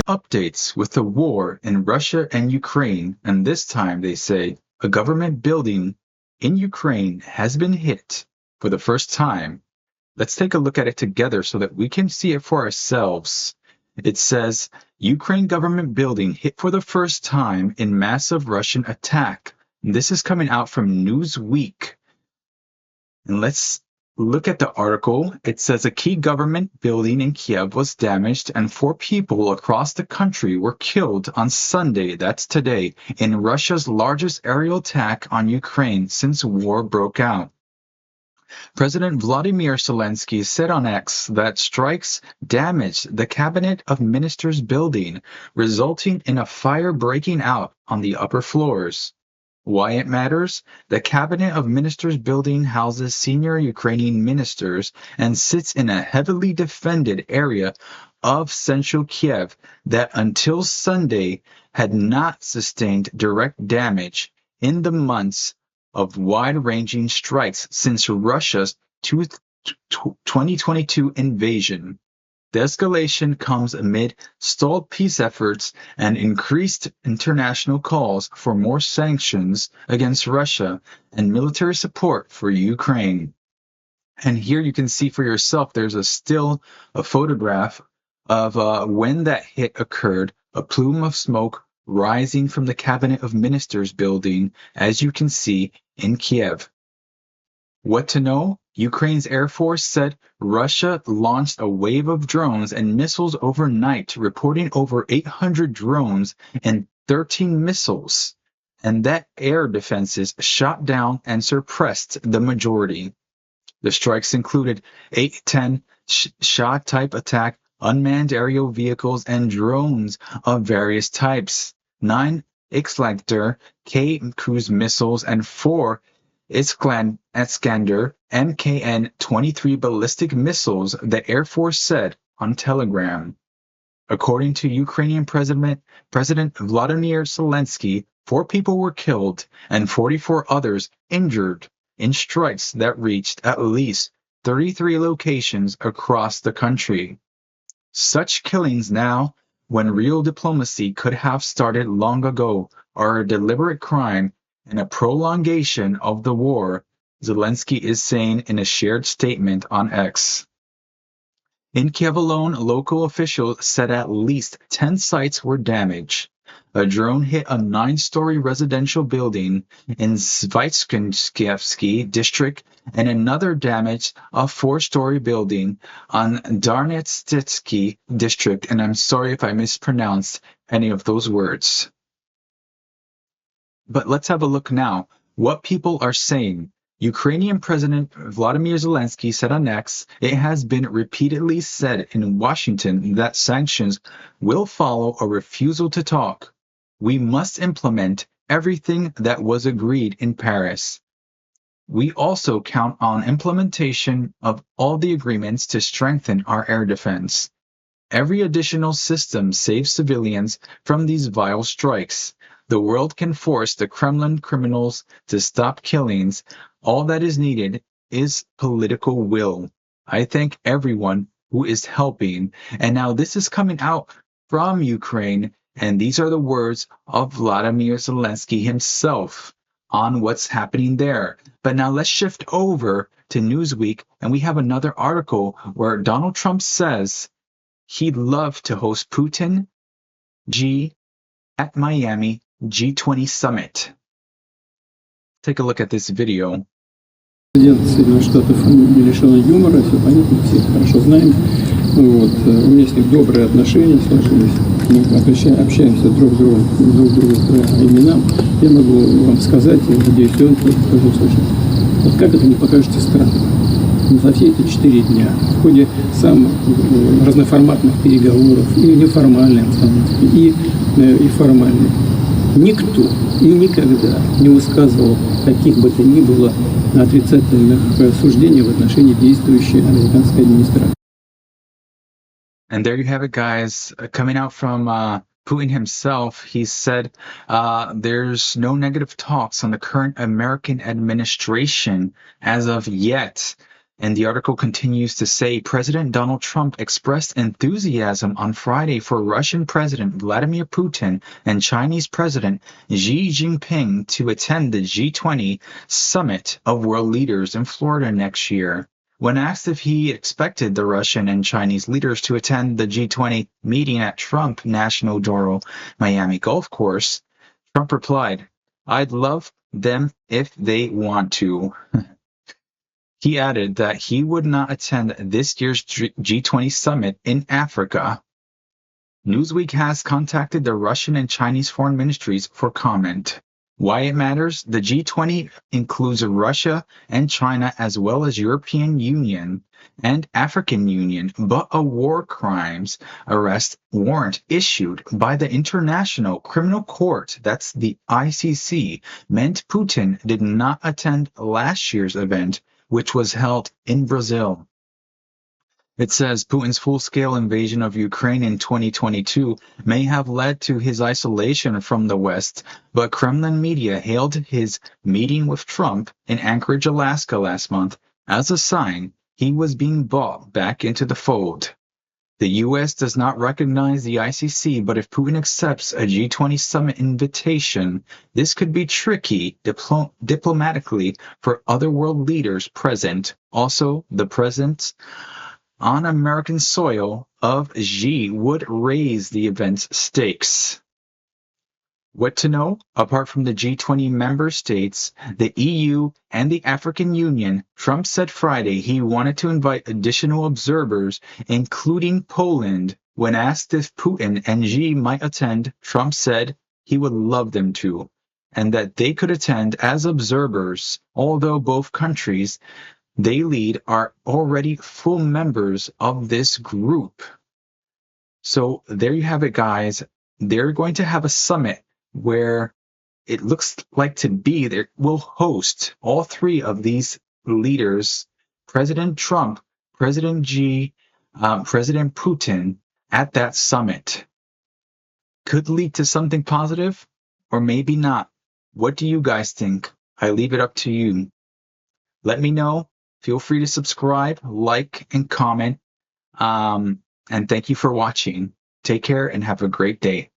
Updates with the war in Russia and Ukraine, and this time they say a government building in Ukraine has been hit for the first time. Let's take a look at it together so that we can see it for ourselves. It says Ukraine government building hit for the first time in massive Russian attack. This is coming out from Newsweek. And let's look at the article. It says a key government building in Kiev was damaged and 4 people across the country were killed on Sunday, that's today, in Russia's largest aerial attack on Ukraine since war broke out. President Vladimir Zelensky said on X that strikes damaged the Cabinet of Ministers building, resulting in a fire breaking out on the upper floors. Why it matters? The Cabinet of Ministers building houses senior Ukrainian ministers and sits in a heavily defended area of central Kiev that until Sunday had not sustained direct damage in the months of wide-ranging strikes since Russia's 2022 invasion. The escalation comes amid stalled peace efforts and increased international calls for more sanctions against Russia and military support for Ukraine. And here you can see for yourself, there's a photograph of when that hit occurred, a plume of smoke rising from the Cabinet of Ministers building, as you can see in Kiev. What to know? Ukraine's Air Force said Russia launched a wave of drones and missiles overnight, reporting over 800 drones and 13 missiles, and that air defenses shot down and suppressed the majority. The strikes included 8-10 Shah-type attack, unmanned aerial vehicles, and drones of various types, 9 Iskander K cruise missiles, and 4 Iskander MKN-23 ballistic missiles, the Air Force said on Telegram. According to Ukrainian President Vladimir Zelensky, 4 people were killed and 44 others injured in strikes that reached at least 33 locations across the country. Such killings now, when real diplomacy could have started long ago, are a deliberate crime and a prolongation of the war, Zelensky is saying in a shared statement on X. In Kiev alone, local officials said at least 10 sites were damaged. A drone hit a 9-story residential building in Zvytskivsky district, and another damaged a 4-story building on Darnetsky district, and I'm sorry if I mispronounced any of those words. But let's have a look now. What people are saying. Ukrainian President Vladimir Zelensky said on X, it has been repeatedly said in Washington that sanctions will follow a refusal to talk. We must implement everything that was agreed in Paris. We also count on implementation of all the agreements to strengthen our air defense. Every additional system saves civilians from these vile strikes. The world can force the Kremlin criminals to stop killings. All that is needed is political will. I thank everyone who is helping. And now this is coming out from Ukraine, and these are the words of Vladimir Zelensky himself on what's happening there. But now let's shift over to Newsweek, and we have another article where Donald Trump says he'd love to host Putin Xi at Miami G20 Summit. Take a look at this video. Президент Соединенных Штатов не лишен юмора, все понятно, все их хорошо знаем. Вот. У меня с ним добрые отношения сложились. Мы общаемся друг с другом по именам. Я могу вам сказать, и надеюсь, и он тоже услышит. Вот как это не покажется странным? За все эти 4 дня, в ходе самых разноформатных переговоров, и неформальных, и формальных, никто и никогда не высказывал каких бы то ни было отрицательных суждений в отношении действующей американской администрации. And there you have it, guys. Coming out from Putin himself, he said there's no negative talks on the current American administration as of yet. And the article continues to say President Donald Trump expressed enthusiasm on Friday for Russian President Vladimir Putin and Chinese President Xi Jinping to attend the G20 summit of world leaders in Florida next year. When asked if he expected the Russian and Chinese leaders to attend the G20 meeting at Trump National Doral Miami Golf Course, Trump replied, "I'd love them if they want to." He added that he would not attend this year's G20 summit in Africa. Newsweek has contacted the Russian and Chinese foreign ministries for comment. Why it matters? The G20 includes Russia and China as well as European Union and African Union, but a war crimes arrest warrant issued by the International Criminal Court, that's the ICC, meant Putin did not attend last year's event, which was held in Brazil. It says Putin's full-scale invasion of Ukraine in 2022 may have led to his isolation from the West, but Kremlin media hailed his meeting with Trump in Anchorage, Alaska last month as a sign he was being brought back into the fold. The U.S. does not recognize the ICC, but if Putin accepts a G20 summit invitation, this could be tricky diplomatically for other world leaders present. Also, the presence on American soil of Xi would raise the event's stakes. What to know? Apart from the G20 member states, the EU, and the African Union, Trump said Friday he wanted to invite additional observers, including Poland. When asked if Putin and Xi might attend, Trump said he would love them to, and that they could attend as observers, although both countries they lead are already full members of this group. So there you have it, guys. They're going to have a summit where it looks like to be they will host all three of these leaders, President Trump, President Xi, President Putin, at that summit. Could lead to something positive, or maybe not. What do you guys think? I leave it up to you. Let me know. Feel free to subscribe, like, and comment. And thank you for watching. Take care and have a great day.